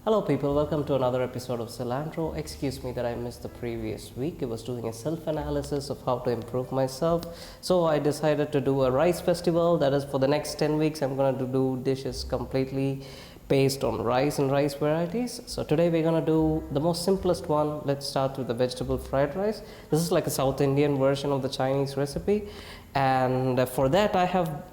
Hello people, welcome to another episode of Cilantro. Excuse me that I missed the previous week. I was doing a self-analysis of how to improve myself. So I decided to do a rice festival. That is, for the next 10 weeks I'm going to do dishes completely based on rice and rice varieties. So today we're going to do the most simplest one. Let's start with the vegetable fried rice. This is like a South Indian version of the Chinese recipe. And for that I have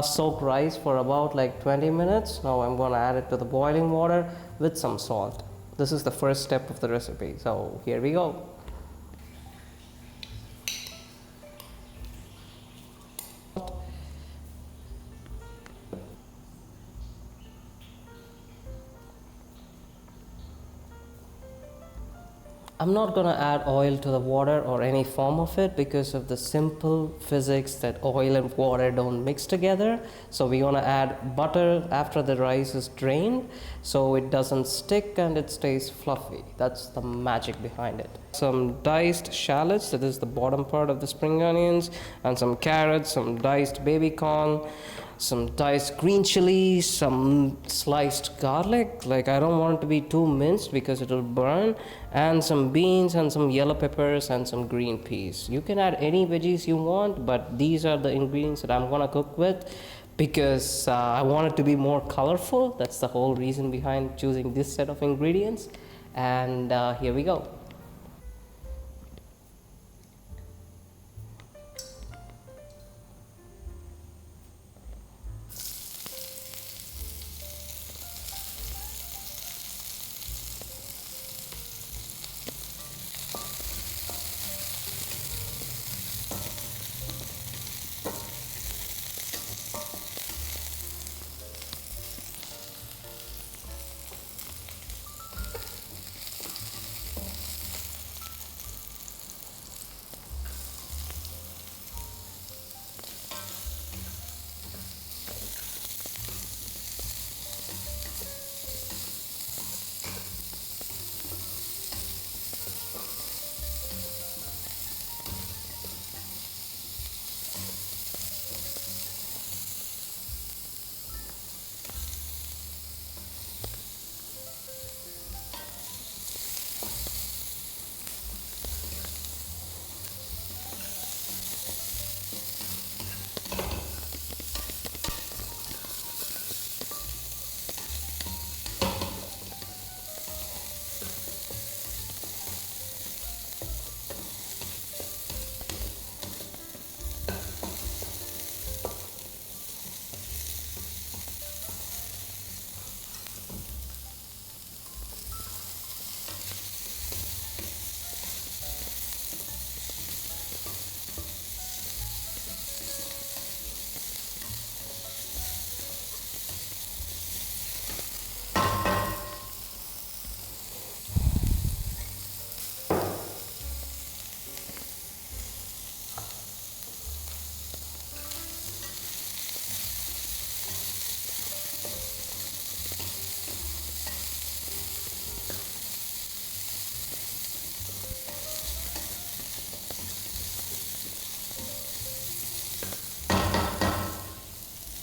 soaked rice for about like 20 minutes. Now I'm going to add it to the boiling water with some salt. This is the first step of the recipe. So here we go. I'm not going to add oil to the water or any form of it because of the simple physics that oil and water don't mix together. So we're going to add butter after the rice is drained so it doesn't stick and it stays fluffy. That's the magic behind it. Some diced shallots, that is the bottom part of the spring onions, and some carrots, some diced baby corn, some diced green chilies, some sliced garlic, like I don't want it to be too minced because it will burn, and some beans and some yellow peppers and some green peas. You can add any veggies you want, but these are the ingredients that I'm gonna cook with because I want it to be more colorful. That's the whole reason behind choosing this set of ingredients. And here we go.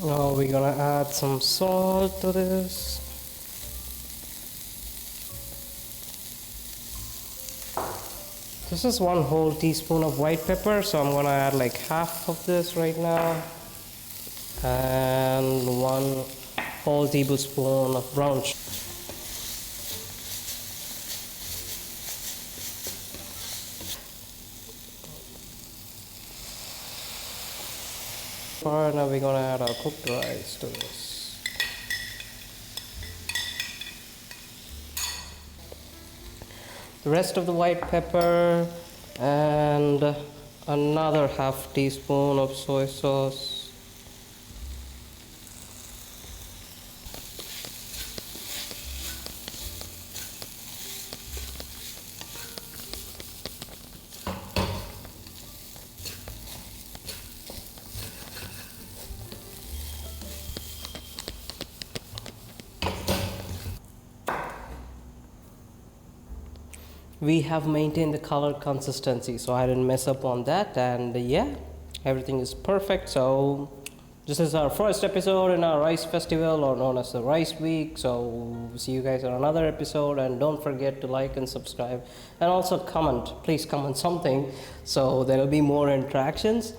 Now we're gonna add some salt to this. This is 1 whole teaspoon of white pepper, so I'm gonna add like half of this right now. And 1 whole tablespoon of brown sugar. Now we're gonna add our cooked rice to this. The rest of the white pepper and another half teaspoon of soy sauce. We have maintained the color consistency, so I didn't mess up on that, and yeah, everything is perfect. So This is our first episode in our rice festival, or known as the rice week. So see you guys on another episode, and don't forget to like and subscribe, and also comment. Please comment something, so there will be more interactions.